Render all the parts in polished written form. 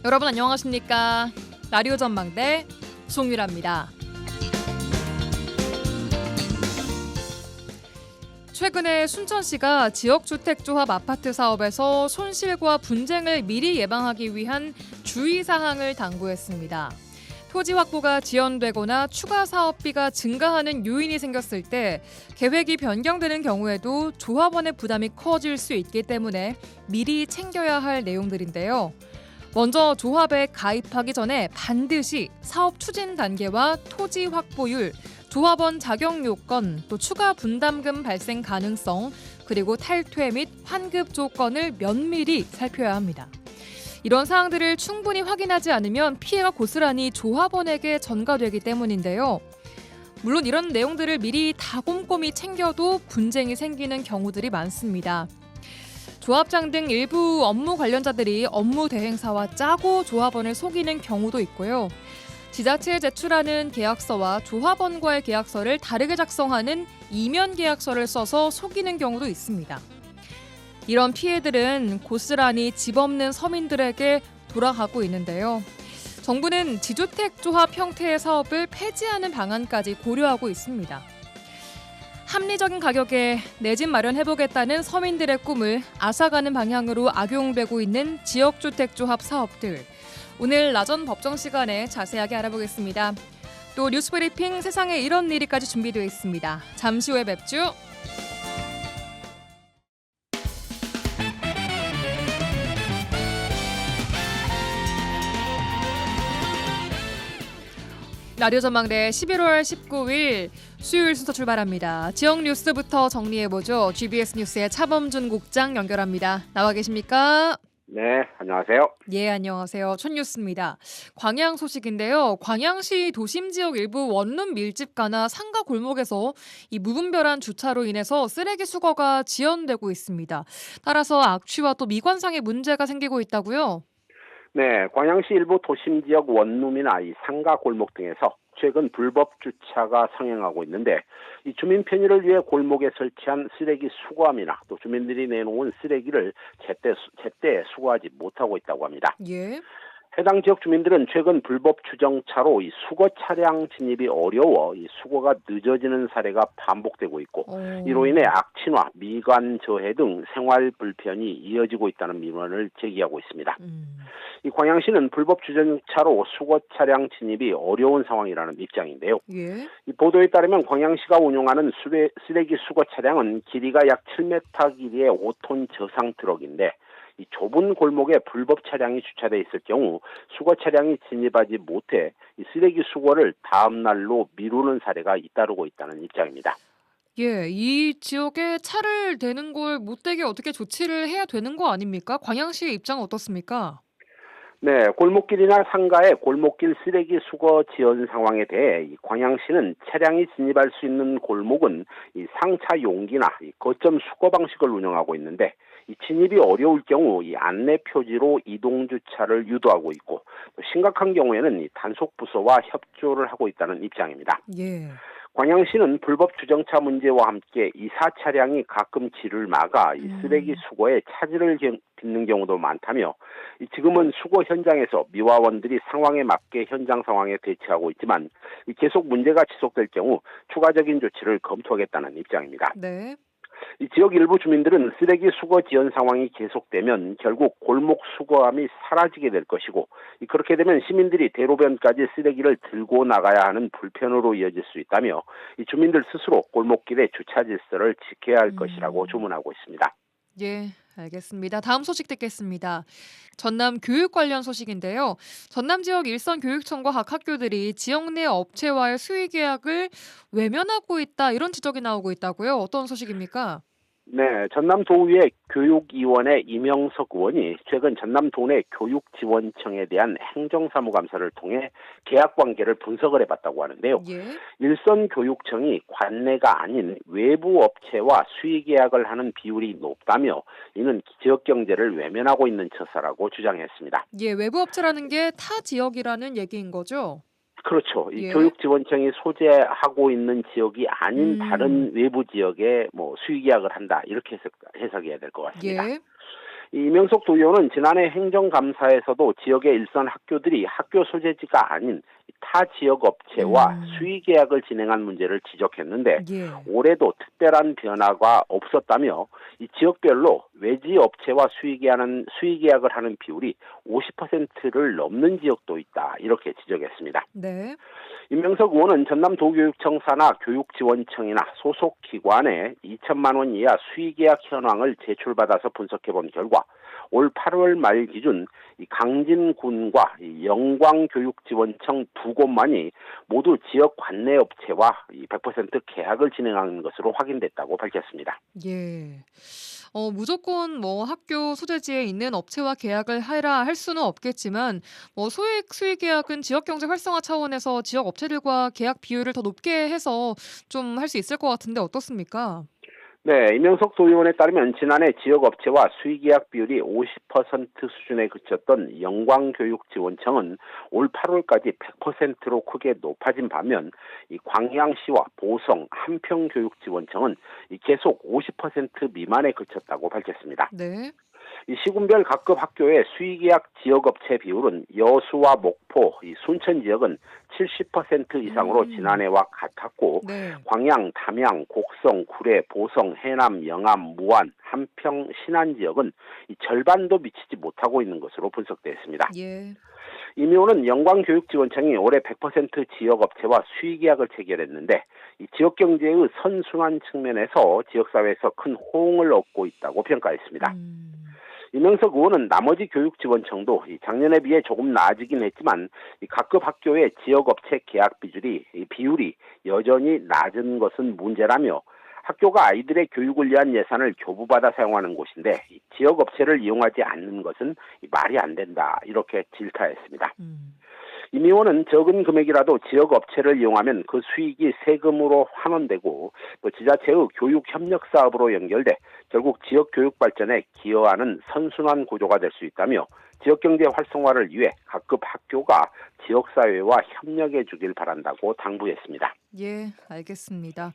여러분 안녕하십니까? 라디오 전망대 송유라입니다. 최근에 순천시가 지역주택조합 아파트 사업에서 손실과 분쟁을 미리 예방하기 위한 주의사항을 당부했습니다. 토지 확보가 지연되거나 추가 사업비가 증가하는 요인이 생겼을 때 계획이 변경되는 경우에도 조합원의 부담이 커질 수 있기 때문에 미리 챙겨야 할 내용들인데요. 먼저 조합에 가입하기 전에 반드시 사업 추진 단계와 토지 확보율, 조합원 자격 요건, 또 추가 분담금 발생 가능성, 그리고 탈퇴 및 환급 조건을 면밀히 살펴야 합니다. 이런 사항들을 충분히 확인하지 않으면 피해가 고스란히 조합원에게 전가되기 때문인데요. 물론 이런 내용들을 미리 다 꼼꼼히 챙겨도 분쟁이 생기는 경우들이 많습니다. 조합장 등 일부 업무 관련자들이 업무 대행사와 짜고 조합원을 속이는 경우도 있고요. 지자체에 제출하는 계약서와 조합원과의 계약서를 다르게 작성하는 이면 계약서를 써서 속이는 경우도 있습니다. 이런 피해들은 고스란히 집 없는 서민들에게 돌아가고 있는데요. 정부는 지주택 조합 형태의 사업을 폐지하는 방안까지 고려하고 있습니다. 합리적인 가격에 내 집 마련해보겠다는 서민들의 꿈을 앗아가는 방향으로 악용되고 있는 지역주택조합 사업들. 오늘 나전 법정 시간에 자세하게 알아보겠습니다. 또 뉴스브리핑 세상에 이런 일이까지 준비되어 있습니다. 잠시 후에 뵙죠. 라디오 전망대 11월 19일 수요일 순서 출발합니다. 지역 뉴스부터 정리해보죠. GBS 뉴스의 차범준 국장 연결합니다. 나와 계십니까? 네, 안녕하세요. 예, 안녕하세요. 첫 뉴스입니다. 광양 소식인데요. 광양시 도심 지역 일부 원룸 밀집가나 상가 골목에서 이 무분별한 주차로 인해서 쓰레기 수거가 지연되고 있습니다. 따라서 악취와 또 미관상의 문제가 생기고 있다고요? 네, 광양시 일부 도심 지역 원룸이나 이 상가 골목 등에서 최근 불법 주차가 성행하고 있는데 이 주민 편의를 위해 골목에 설치한 쓰레기 수거함이나 또 주민들이 내놓은 쓰레기를 제때 수거하지 못하고 있다고 합니다. 예. 해당 지역 주민들은 최근 불법 주정차로 이 수거 차량 진입이 어려워 이 수거가 늦어지는 사례가 반복되고 있고 이로 인해 악취나 미관 저해 등 생활 불편이 이어지고 있다는 민원을 제기하고 있습니다. 이 광양시는 불법 주정차로 수거 차량 진입이 어려운 상황이라는 입장인데요. 예. 이 보도에 따르면 광양시가 운영하는 쓰레기 수거 차량은 길이가 약 7m 길이의 5톤 저상 트럭인데 이 좁은 골목에 불법 차량이 주차돼 있을 경우 수거 차량이 진입하지 못해 이 쓰레기 수거를 다음 날로 미루는 사례가 잇따르고 있다는 입장입니다. 예, 이 지역에 차를 대는 걸 못 되게 어떻게 조치를 해야 되는 거 아닙니까? 광양시의 입장은 어떻습니까? 네, 골목길이나 상가의 골목길 쓰레기 수거 지연 상황에 대해 이 광양시는 차량이 진입할 수 있는 골목은 이 상차 용기나 이 거점 수거 방식을 운영하고 있는데 이 진입이 어려울 경우 이 안내 표지로 이동 주차를 유도하고 있고 또 심각한 경우에는 이 단속 부서와 협조를 하고 있다는 입장입니다. 예. 광양시는 불법 주정차 문제와 함께 이사 차량이 가끔 길을 막아 이 쓰레기 수거에 차질을 빚는 경우도 많다며 지금은 수거 현장에서 미화원들이 상황에 맞게 현장 상황에 대처하고 있지만 계속 문제가 지속될 경우 추가적인 조치를 검토하겠다는 입장입니다. 네. 이 지역 일부 주민들은 쓰레기 수거 지연 상황이 계속되면 결국 골목 수거함이 사라지게 될 것이고 그렇게 되면 시민들이 대로변까지 쓰레기를 들고 나가야 하는 불편으로 이어질 수 있다며 이 주민들 스스로 골목길의 주차 질서를 지켜야 할 것이라고 주문하고 있습니다. 예, 알겠습니다. 다음 소식 듣겠습니다. 전남 교육 관련 소식인데요. 전남 지역 일선 교육청과 각 학교들이 지역 내 업체와의 수의 계약을 외면하고 있다 이런 지적이 나오고 있다고요. 어떤 소식입니까? 네, 전남도의회 교육위원회 이명석 의원이 최근 전남도내 교육지원청에 대한 행정사무감사를 통해 계약관계를 분석을 해봤다고 하는데요. 예. 일선교육청이 관내가 아닌 외부 업체와 수의계약을 하는 비율이 높다며 이는 지역경제를 외면하고 있는 처사라고 주장했습니다. 예, 외부 업체라는 게 타 지역이라는 얘기인 거죠? 그렇죠. 이 예. 교육지원청이 소재하고 있는 지역이 아닌 다른 외부 지역에 수의 계약을 한다 이렇게 해석해야 될 것 같습니다. 예. 이명석 도의원은 지난해 행정감사에서도 지역의 일선 학교들이 학교 소재지가 아닌 타 지역 업체와 수의 계약을 진행한 문제를 지적했는데 예. 올해도 특별한 변화가 없었다며 이 지역별로 외지 업체와 수의 계약을 하는 비율이 50%를 넘는 지역도 있다 이렇게 지적했습니다. 네. 임명석 의원은 전남도교육청 산하 교육지원청이나 소속 기관에 2천만 원 이하 수의계약 현황을 제출받아서 분석해본 결과 올 8월 말 기준 이 강진군과 이 영광교육지원청 두 곳만이 모두 지역 관내업체와 이 100% 계약을 진행하는 것으로 확인됐다고 밝혔습니다. 예. 무조건 학교 소재지에 있는 업체와 계약을 하라 할 수는 없겠지만 소액 수의 계약은 지역 경제 활성화 차원에서 지역 업체들과 계약 비율을 더 높게 해서 좀 할 수 있을 것 같은데 어떻습니까? 네, 이명석 도의원에 따르면 지난해 지역업체와 수의계약 비율이 50% 수준에 그쳤던 영광교육지원청은 올 8월까지 100%로 크게 높아진 반면 이 광양시와 보성, 한평교육지원청은 계속 50% 미만에 그쳤다고 밝혔습니다. 네. 이 시군별 각급 학교의 수의계약 지역업체 비율은 여수와 목포, 이 순천 지역은 70% 이상으로 지난해와 같았고 네. 광양, 담양, 곡성, 구례, 보성, 해남, 영암, 무안, 한평, 신안 지역은 이 절반도 미치지 못하고 있는 것으로 분석됐습니다. 예. 임 의원은 영광교육지원청이 올해 100% 지역업체와 수의계약을 체결했는데 이 지역경제의 선순환 측면에서 지역사회에서 큰 호응을 얻고 있다고 평가했습니다. 이명석 의원은 나머지 교육지원청도 작년에 비해 조금 나아지긴 했지만 각급 학교의 지역업체 계약 비율이 여전히 낮은 것은 문제라며 학교가 아이들의 교육을 위한 예산을 교부받아 사용하는 곳인데 지역업체를 이용하지 않는 것은 말이 안 된다 이렇게 질타했습니다. 임 의원은 적은 금액이라도 지역 업체를 이용하면 그 수익이 세금으로 환원되고 또 지자체의 교육 협력 사업으로 연결돼 결국 지역 교육 발전에 기여하는 선순환 구조가 될 수 있다며 지역 경제 활성화를 위해 각급 학교가 지역 사회와 협력해 주길 바란다고 당부했습니다. 예, 알겠습니다.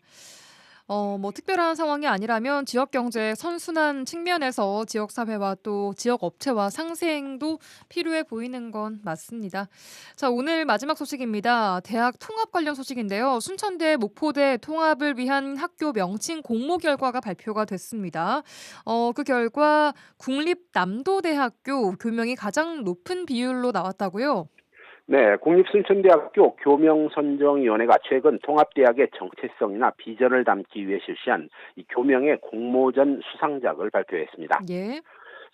특별한 상황이 아니라면 지역 경제 선순환 측면에서 지역 사회와 또 지역 업체와 상생도 필요해 보이는 건 맞습니다. 자, 오늘 마지막 소식입니다. 대학 통합 관련 소식인데요. 순천대, 목포대 통합을 위한 학교 명칭 공모 결과가 발표가 됐습니다. 그 결과 국립남도대학교 교명이 가장 높은 비율로 나왔다고요? 네, 국립순천대학교 교명선정위원회가 최근 통합대학의 정체성이나 비전을 담기 위해 실시한 이 교명의 공모전 수상작을 발표했습니다. 예.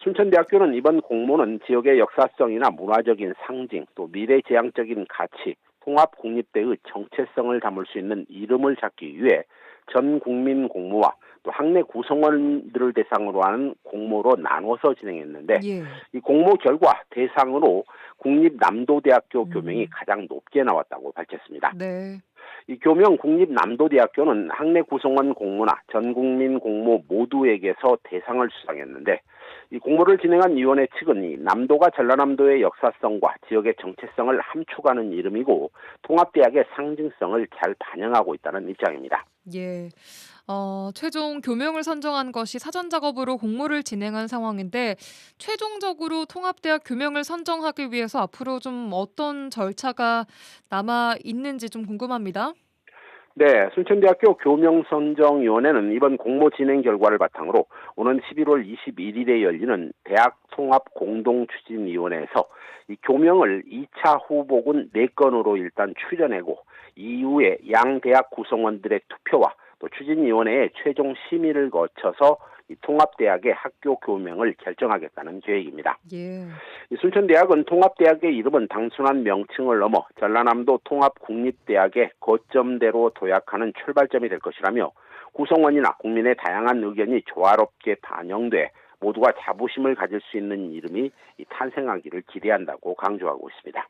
순천대학교는 이번 공모는 지역의 역사성이나 문화적인 상징, 또 미래지향적인 가치, 통합국립대의 정체성을 담을 수 있는 이름을 찾기 위해 전 국민 공모와 또 학내 구성원들을 대상으로 하는 공모로 나눠서 진행했는데 예. 이 공모 결과 대상으로 국립남도대학교 교명이 가장 높게 나왔다고 밝혔습니다. 네. 이 교명 국립남도대학교는 학내 구성원 공모나 전국민 공모 모두에게서 대상을 수상했는데 이 공모를 진행한 위원회 측은 이 남도가 전라남도의 역사성과 지역의 정체성을 함축하는 이름이고 통합대학의 상징성을 잘 반영하고 있다는 입장입니다. 예. 최종 교명을 선정한 것이 사전 작업으로 공모를 진행한 상황인데 최종적으로 통합대학 교명을 선정하기 위해서 앞으로 좀 어떤 절차가 남아 있는지 좀 궁금합니다. 네, 순천대학교 교명선정위원회는 이번 공모 진행 결과를 바탕으로 오는 11월 21일에 열리는 대학 통합 공동추진위원회에서 이 교명을 2차 후보군 4건으로 일단 추려내고 이후에 양 대학 구성원들의 투표와 또 추진위원회의 최종 심의를 거쳐서 이 통합대학의 학교 교명을 결정하겠다는 계획입니다. 예. 이 순천대학은 통합대학의 이름은 단순한 명칭을 넘어 전라남도 통합국립대학의 거점대로 도약하는 출발점이 될 것이라며 구성원이나 국민의 다양한 의견이 조화롭게 반영돼 모두가 자부심을 가질 수 있는 이름이 탄생하기를 기대한다고 강조하고 있습니다.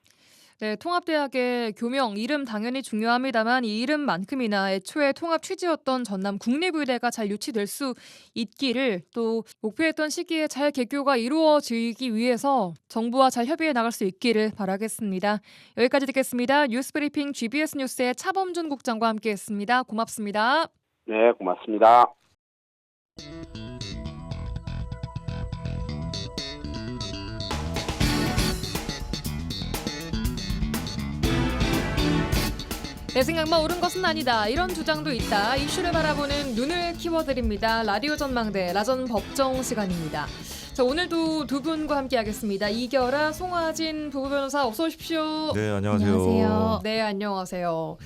네, 통합대학의 교명, 이름 당연히 중요합니다만 이 이름만큼이나 애초에 통합 취지였던 전남 국립의대가 잘 유치될 수 있기를 또 목표했던 시기에 잘 개교가 이루어지기 위해서 정부와 잘 협의해 나갈 수 있기를 바라겠습니다. 여기까지 듣겠습니다. 뉴스브리핑 GBS 뉴스의 차범준 국장과 함께했습니다. 고맙습니다. 네, 고맙습니다. 내 생각만 옳은 것은 아니다. 이런 주장도 있다. 이슈를 바라보는 눈을 키워드립니다. 라디오 전망대 라전 법정 시간입니다. 자, 오늘도 두 분과 함께하겠습니다. 이결아, 송하진 부부 변호사 어서 오십시오. 네, 안녕하세요. 안녕하세요. 네, 안녕하세요.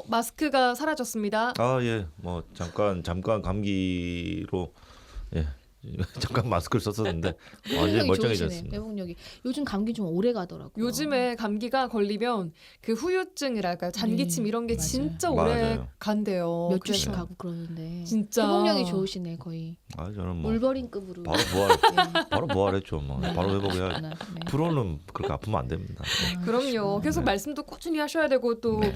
마스크가 사라졌습니다. 아, 예. 뭐 잠깐 감기로 잠깐 마스크를 썼었는데 완전히 멀쩡해졌습니다. 회복력이 요즘 감기 좀 오래 가더라고요. 요즘에 감기가 걸리면 그 후유증이랄까요, 잔기침 이런 게 맞아요. 진짜 오래 맞아요. 간대요. 몇 주씩 그래서 가고 그러는데 진짜 회복력이 좋으시네 거의. 아, 저는 뭐 울버린급으로. 바로 부활했죠. 뭐 바로 회복해야. 네. 프로는 그렇게 아프면 안 됩니다. 그럼요. 계속 네. 말씀도 꾸준히 하셔야 되고 또 네.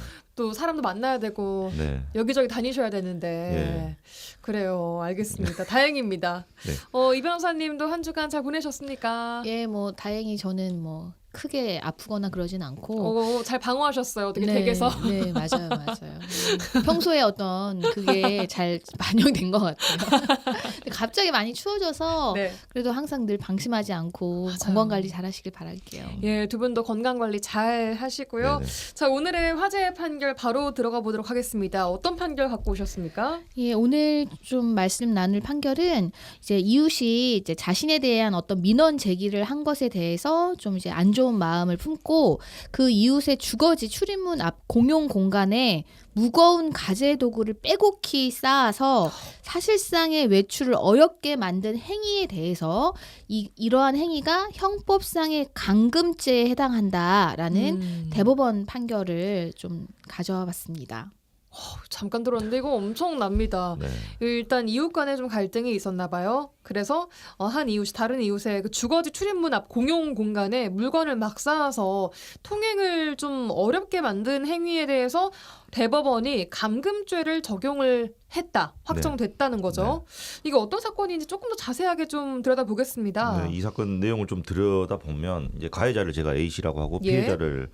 사람도 만나야 되고 네. 여기저기 다니셔야 되는데 그래요. 알겠습니다. 다행입니다. 네. 이 변호사님도 한 주간 잘 보내셨습니까? 예, 뭐 다행히 저는 뭐 크게 아프거나 그러진 않고. 잘 방어하셨어요. 어떻게 네, 댁에서. 네, 맞아요. 평소에 어떤 그게 잘 반영된 것 같아요. 근데 갑자기 많이 추워져서 네. 그래도 항상 늘 방심하지 않고 맞아요. 건강 관리 잘 하시길 바랄게요. 예, 두 분도 건강 관리 잘 하시고요. 네네. 자, 오늘의 화제의 판결 바로 들어가 보도록 하겠습니다. 어떤 판결 갖고 오셨습니까? 예, 오늘 좀 말씀 나눌 판결은 이제 이웃이 이제 자신에 대한 어떤 민원 제기를 한 것에 대해서 좀 이제 안 좋은 마음을 품고 그 이웃의 주거지 출입문 앞 공용 공간에 무거운 가재 도구를 빼곡히 쌓아서 사실상의 외출을 어렵게 만든 행위에 대해서 이러한 행위가 형법상의 강금죄에 해당한다라는 대법원 판결을 좀 가져와 봤습니다. 잠깐 들었는데 이거 엄청납니다. 네. 일단 이웃 간에 좀 갈등이 있었나 봐요. 그래서 한 이웃이 다른 이웃의 그 주거지 출입문 앞 공용 공간에 물건을 막 쌓아서 통행을 좀 어렵게 만든 행위에 대해서 대법원이 감금죄를 적용을 했다. 확정됐다는 거죠. 이게 어떤 사건인지 조금 더 자세하게 좀 들여다보겠습니다. 네, 이 사건 내용을 좀 들여다 보면 이제 가해자를 제가 A 씨라고 하고 예. 피해자를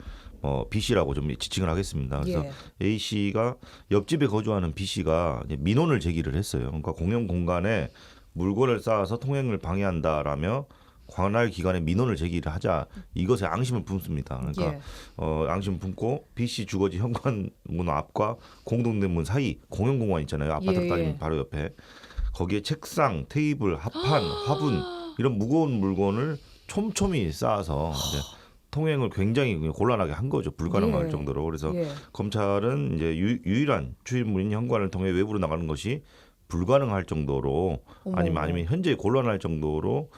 B 씨라고 좀 지칭을 하겠습니다. 그래서 A 씨가 옆집에 거주하는 B 씨가 이제 민원을 제기를 했어요. 그러니까 공용 공간에 물건을 쌓아서 통행을 방해한다라며 관할 기관에 민원을 제기를 하자 이것에 앙심을 품습니다. 그러니까 앙심을 품고 B 씨 주거지 현관문 앞과 공동된 문 사이 공용 공간 있잖아요. 아파트 따지면 바로 옆에 거기에 책상, 테이블, 합판, 화분 이런 무거운 물건을 촘촘히 쌓아서 이제 통행을 굉장히 곤란하게 한 거죠. 불가능할 정도로. 그래서 검찰은 이제 유일한 출입문인 현관을 통해 외부로 나가는 것이 불가능할 정도로 아니면 현재 곤란할 정도로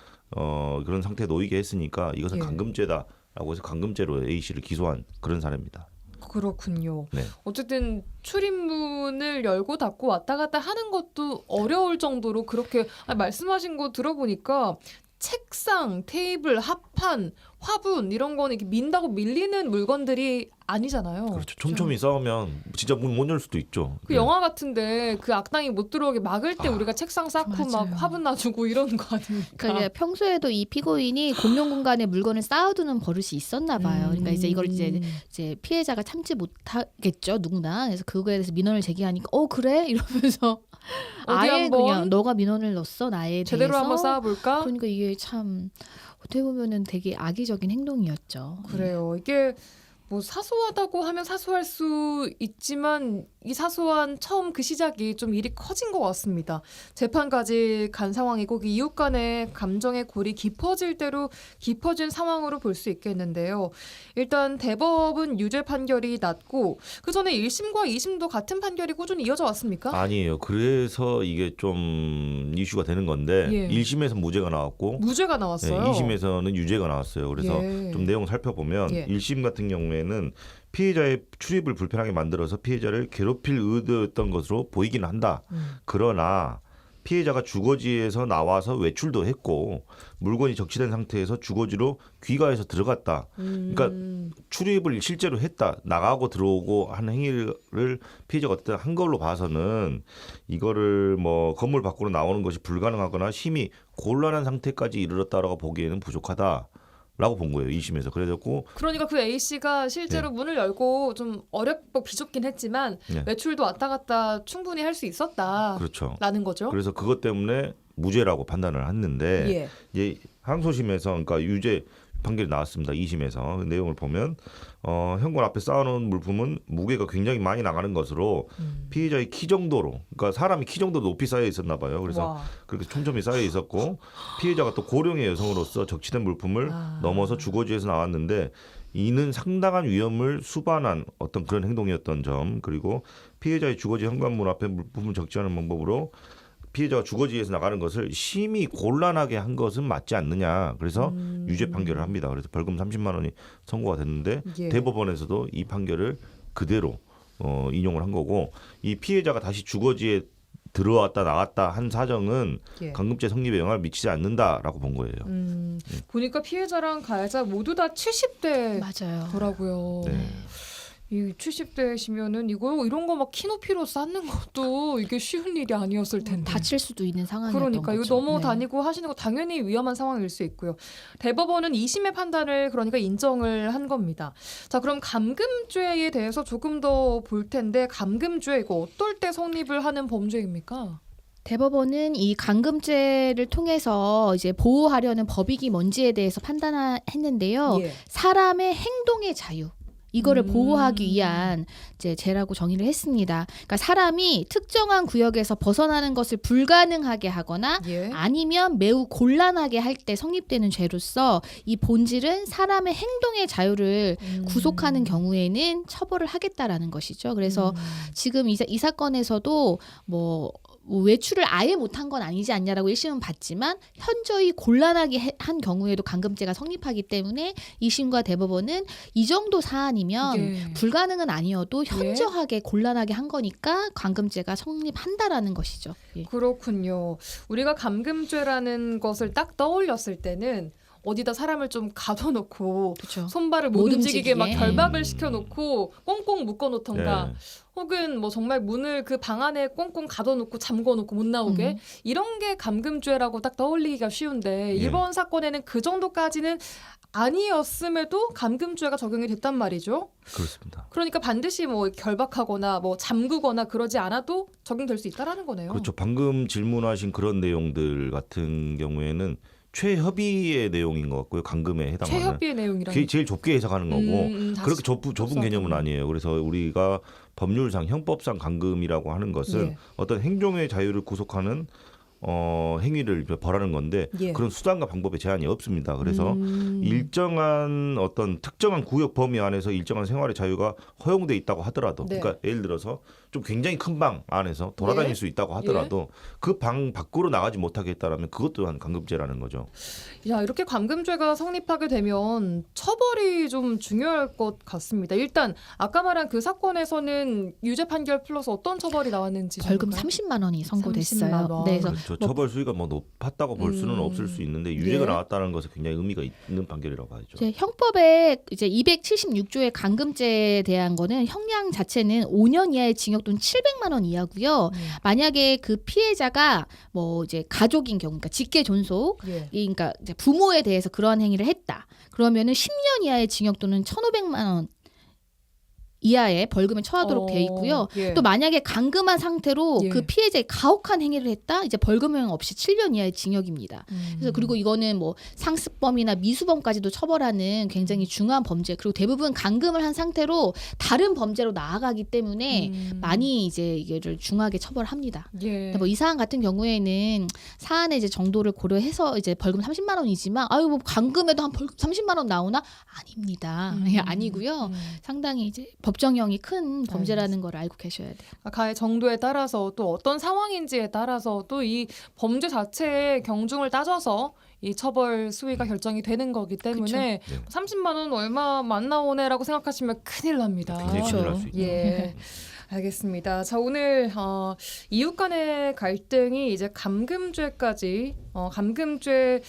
그런 상태에 놓이게 했으니까 이것은 감금죄다라고 해서 감금죄로 A 씨를 기소한 그런 사례입니다. 그렇군요. 네. 어쨌든 출입문을 열고 닫고 왔다 갔다 하는 것도 어려울 정도로 그렇게 말씀하신 거 들어보니까 책상, 테이블, 합판, 화분 이런 거는 이렇게 민다고 밀리는 물건들이 아니잖아요. 그렇죠. 촘촘히 쌓으면 진짜 문 못 열 수도 있죠. 그 영화 같은데 그 악당이 못 들어오게 막을 때 우리가 책상 쌓고 막 맞아요. 화분 놔주고 이런 거 아닙니까? 그러니까 평소에도 이 피고인이 공용 공간에 물건을 쌓아두는 버릇이 있었나 봐요. 그러니까 이제 이걸 이제 피해자가 참지 못하겠죠, 누구나. 그래서 그거에 대해서 민원을 제기하니까 그래 이러면서 어디 아예 한번 그냥 너가 민원을 넣었어 나에 제대로 대해서. 한번 쌓아볼까? 그러니까 이게 참 어떻게 보면은 되게 악의적인 행동이었죠. 그래요. 이게 뭐 사소하다고 하면 사소할 수 있지만 이 사소한 처음 그 시작이 좀 일이 커진 것 같습니다. 재판까지 간 상황이고 그 이웃 간의 감정의 골이 깊어질 대로 깊어진 상황으로 볼 수 있겠는데요. 일단 대법은 유죄 판결이 났고 그 전에 1심과 2심도 같은 판결이 꾸준히 이어져 왔습니까? 아니에요. 그래서 이게 좀 이슈가 되는 건데 1심에서 무죄가 나왔고 무죄가 나왔어요. 2심에서는 유죄가 나왔어요. 그래서 좀 내용 살펴보면 1심 같은 경우에는 피해자의 출입을 불편하게 만들어서 피해자를 괴롭힐 의도였던 것으로 보이긴 한다. 그러나 피해자가 주거지에서 나와서 외출도 했고 물건이 적시된 상태에서 주거지로 귀가해서 들어갔다. 그러니까 출입을 실제로 했다. 나가고 들어오고 하는 행위를 피해자가 어쨌든 한 걸로 봐서는 이거를 뭐 건물 밖으로 나오는 것이 불가능하거나 심히 곤란한 상태까지 이르렀다라고 보기에는 부족하다. 라고 본 거예요. 2심에서. 그래갖고 그러니까 그 A 씨가 실제로 문을 열고 좀 어렵고 비좁긴 했지만 외출도 왔다 갔다 충분히 할 수 있었다라는 그렇죠. 거죠. 그래서 그것 때문에 무죄라고 판단을 했는데 이제 항소심에서 그러니까 유죄 판결이 나왔습니다. 2심에서 그 내용을 보면 현관 앞에 쌓아놓은 물품은 무게가 굉장히 많이 나가는 것으로 피해자의 키 정도로, 그러니까 사람이 키 정도 높이 쌓여 있었나 봐요. 그래서 와. 그렇게 촘촘히 쌓여 있었고 피해자가 또 고령의 여성으로서 적시된 물품을 넘어서 주거지에서 나왔는데 이는 상당한 위험을 수반한 어떤 그런 행동이었던 점, 그리고 피해자의 주거지 현관문 앞에 물품을 적재하는 방법으로 피해자가 주거지에서 나가는 것을 심히 곤란하게 한 것은 맞지 않느냐. 그래서 유죄 판결을 합니다. 그래서 벌금 30만 원이 선고가 됐는데 예. 대법원에서도 이 판결을 그대로 인용을 한 거고, 이 피해자가 다시 주거지에 들어왔다 나갔다 한 사정은 예. 강금죄 성립에 영향을 미치지 않는다라고 본 거예요. 보니까 피해자랑 가해자 모두 다 70대더라고요. 맞아요. 네. 이 70대시면은 이런 거 막 키높이로 쌓는 것도 이게 쉬운 일이 아니었을 텐데. 다칠 수도 있는 상황이었던 그러니까 거죠. 이거 네. 넘어다니고 하시는 거 당연히 위험한 상황일 수 있고요. 대법원은 2심의 판단을 그러니까 인정을 한 겁니다. 자, 그럼 감금죄에 대해서 조금 더 볼 텐데 감금죄 이거 어떨 때 성립을 하는 범죄입니까? 대법원은 이 감금죄를 통해서 이제 보호하려는 법익이 뭔지에 대해서 판단했는데요. 예. 사람의 행동의 자유. 이거를 보호하기 위한 이제 죄라고 정의를 했습니다. 그러니까 사람이 특정한 구역에서 벗어나는 것을 불가능하게 하거나 예. 아니면 매우 곤란하게 할 때 성립되는 죄로서 이 본질은 사람의 행동의 자유를 구속하는 경우에는 처벌을 하겠다라는 것이죠. 그래서 지금 이 사건에서도 뭐 외출을 아예 못한 건 아니지 않냐라고 1심은 봤지만 현저히 곤란하게 한 경우에도 감금죄가 성립하기 때문에 2심과 대법원은 이 정도 사안이면 예. 불가능은 아니어도 현저하게 곤란하게 한 거니까 감금죄가 성립한다라는 것이죠. 예. 그렇군요. 우리가 감금죄라는 것을 딱 떠올렸을 때는 어디다 사람을 좀 가둬놓고 그렇죠. 손발을 못 못 움직이게 막 움직이게. 결박을 시켜놓고 꽁꽁 묶어놓던가 네. 혹은 뭐 정말 문을 그 방 안에 꽁꽁 가둬놓고 잠궈놓고 못 나오게 이런 게 감금죄라고 딱 떠올리기가 쉬운데 이번 사건에는 그 정도까지는 아니었음에도 감금죄가 적용이 됐단 말이죠. 그렇습니다. 그러니까 반드시 뭐 결박하거나 뭐 잠그거나 그러지 않아도 적용될 수 있다라는 거네요. 그렇죠. 방금 질문하신 그런 내용들 같은 경우에는 최협의의 내용인 것 같고요. 감금에 해당하는. 최협의의 내용이라는 제일 좁게 해석하는 거고 다시 그렇게 좁은 개념은 아니에요. 그래서 우리가 법률상 형법상 감금이라고 하는 것은 예. 어떤 행동의 자유를 구속하는 행위를 벌하는 건데 예. 그런 수단과 방법에 제한이 없습니다. 그래서 일정한 어떤 특정한 구역 범위 안에서 일정한 생활의 자유가 허용돼 있다고 하더라도, 네. 그러니까 예를 들어서 좀 굉장히 큰 방 안에서 돌아다닐 예. 수 있다고 하더라도 그 방 밖으로 나가지 못하게 했다라면 그것 또한 감금죄라는 거죠. 야, 이렇게 감금죄가 성립하게 되면 처벌이 좀 중요할 것 같습니다. 일단 아까 말한 그 사건에서는 유죄 판결 플러스 어떤 처벌이 나왔는지 벌금 좀 볼까요? 30만 원이 선고됐어요. 30만 원. 네, 그래서 그렇죠. 처벌 수위가 뭐 높았다고 볼 수는 없을 수 있는데 유죄가 예. 나왔다는 것은 굉장히 의미가 있는 판결이라고 하죠. 이제 형법에 이제 276조의 감금죄에 대한 거는 형량 자체는 5년 이하의 징역 또는 700만 원 이하고요. 만약에 그 피해자가 뭐 이제 가족인 경우, 그러니까 직계 존속, 예. 그러니까 이제 부모에 대해서 그러한 행위를 했다. 그러면은 10년 이하의 징역 또는 1,500만 원 이하의 벌금에 처하도록 되어 있고요. 예. 또 만약에 감금한 상태로 예. 그 피해자의 가혹한 행위를 했다, 이제 벌금형 없이 7년 이하의 징역입니다. 그래서 그리고 이거는 뭐 상습범이나 미수범까지도 처벌하는 굉장히 중요한 범죄. 그리고 대부분 감금을 한 상태로 다른 범죄로 나아가기 때문에 많이 이제 이거를 중하게 처벌합니다. 예. 뭐 이 사안 같은 경우에는 사안의 이제 정도를 고려해서 이제 벌금 30만 원이지만 아유 뭐 감금에도 한 벌금 30만 원 나오나? 아닙니다. 아니고요. 상당히 이제 법정형이 큰 범죄라는 걸 알고 계셔야 돼요. 가해 정도에 따라서 또 어떤 상황인지에 따라서 또 이 범죄 자체의 경중을 따져서 이 처벌 수위가 결정이 되는 거기 때문에 그쵸. 네. 30만 원 얼마 안 나오네라고 생각하시면 큰일 납니다. 굉장히 큰일 날 수 있죠. 예. 알겠습니다. 자, 오늘 이웃 간의 갈등이 이제 감금죄까지 감금죄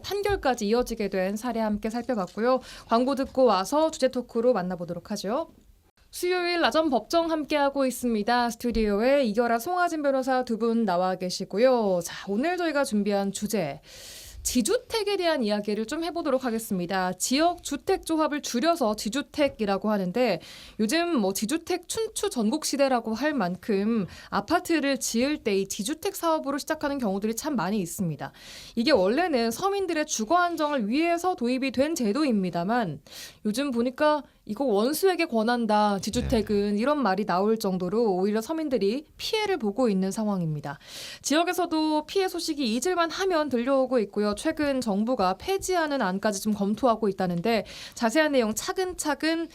판결까지 이어지게 된 사례 함께 살펴봤고요. 광고 듣고 와서 주제 토크로 만나보도록 하죠. 수요일 낮은 법정 함께하고 있습니다. 스튜디오에 이결아 송하진 변호사 두 분 나와 계시고요. 자, 오늘 저희가 준비한 주제. 지주택에 대한 이야기를 좀 해보도록 하겠습니다. 지역주택조합을 줄여서 지주택이라고 하는데 요즘 뭐 지주택 춘추 전국시대라고 할 만큼 아파트를 지을 때 이 지주택 사업으로 시작하는 경우들이 참 많이 있습니다. 이게 원래는 서민들의 주거 안정을 위해서 도입이 된 제도입니다만 요즘 보니까 이거 원수에게 권한다, 지주택은 이런 말이 나올 정도로 오히려 서민들이 피해를 보고 있는 상황입니다. 지역에서도 피해 소식이 잊을만 하면 들려오고 있고요. 최근 정부가 폐지하는 안까지 좀 검토하고 있다는데 자세한 내용 차근차근